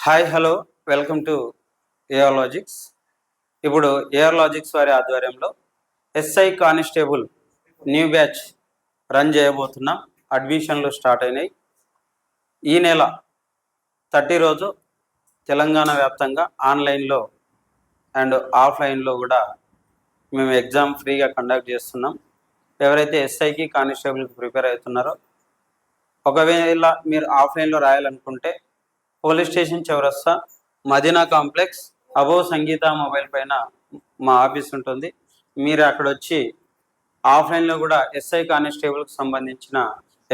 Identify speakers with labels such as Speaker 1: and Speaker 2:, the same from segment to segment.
Speaker 1: Hi hello welcome to AR logics. ఇప్పుడు AR logics వారి ఆధ్వర్యంలో SI constable new batch run చేయబోతున్నాం. అడ్మిషన్లు స్టార్ట్ అయినాయి. ఈ నెల 30 రోజు తెలంగాణ వ్యాప్తంగా ఆన్లైన్లో అండ్ ఆఫ్లైన్లో కూడా మేము ఎగ్జామ్ ఫ్రీగా కండక్ట్ చేస్తున్నాం. ఎవరైతే ఎస్ఐకి కానిస్టేబుల్కి ప్రిపేర్ అవుతున్నారో, ఒకవేళ మీరు ఆఫ్లైన్లో రాయాలనుకుంటే పోలీస్ స్టేషన్ చౌరస్తా మదీనా కాంప్లెక్స్ అబోవ్ సంగీత మొబైల్ పైన మా ఆఫీస్ ఉంటుంది. మీరు అక్కడ వచ్చి ఆఫ్లైన్లో కూడా ఎస్ఐ కానిస్టేబుల్కి సంబంధించిన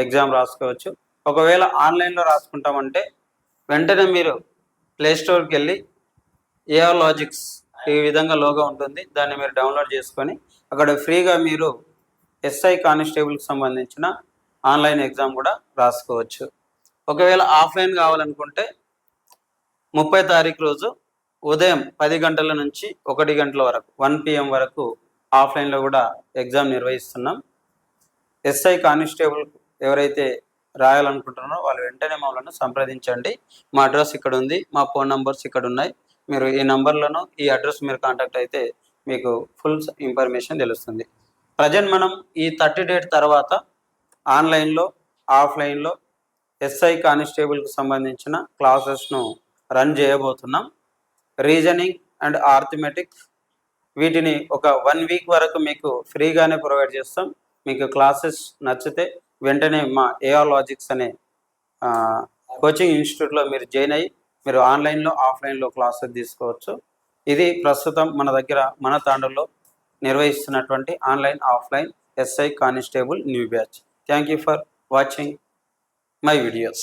Speaker 1: ఎగ్జామ్ రాసుకోవచ్చు. ఒకవేళ ఆన్లైన్లో రాసుకుంటామంటే వెంటనే మీరు ప్లేస్టోర్కి వెళ్ళి ఏఆర్ లాజిక్స్ ఈ విధంగా లోగో ఉంటుంది, దాన్ని మీరు డౌన్లోడ్ చేసుకొని అక్కడ ఫ్రీగా మీరు ఎస్ఐ కానిస్టేబుల్కి సంబంధించిన ఆన్లైన్ ఎగ్జామ్ కూడా రాసుకోవచ్చు. ఒకవేళ ఆఫ్లైన్ కావాలనుకుంటే 30 తారీఖు రోజు ఉదయం 10 గంటల నుంచి 1 గంటల వరకు 1 PM వరకు ఆఫ్లైన్లో కూడా ఎగ్జామ్ నిర్వహిస్తున్నాం. ఎస్ఐ కానిస్టేబుల్ ఎవరైతే రాయాలనుకుంటున్నారో వాళ్ళు వెంటనే మమ్మల్ని సంప్రదించండి. మా అడ్రస్ ఇక్కడ ఉంది, మా ఫోన్ నంబర్స్ ఇక్కడ ఉన్నాయి. మీరు ఈ నంబర్లను ఈ అడ్రస్ మీరు కాంటాక్ట్ అయితే మీకు ఫుల్ ఇన్ఫర్మేషన్ తెలుస్తుంది. ప్రజెంట్ మనం ఈ 30 డేట్ తర్వాత ఆన్లైన్లో ఆఫ్లైన్లో ఎస్ఐ కానిస్టేబుల్కి సంబంధించిన క్లాసెస్ను రన్ చేయబోతున్నాం. రీజనింగ్ అండ్ ఆర్థమెటిక్స్ వీటిని ఒక 1 వీక్ వరకు మీకు ఫ్రీగానే ప్రొవైడ్ చేస్తాం. మీకు క్లాసెస్ నచ్చితే వెంటనే మా ఏఆర్ లాజిక్స్ అనే కోచింగ్ ఇన్స్టిట్యూట్లో మీరు జాయిన్ అయ్యి మీరు ఆన్లైన్లో ఆఫ్లైన్లో క్లాసెస్ తీసుకోవచ్చు. ఇది ప్రస్తుతం మన దగ్గర మన తాండూరులో నిర్వహిస్తున్నటువంటి online offline SI constable new batch. Thank you for watching my videos.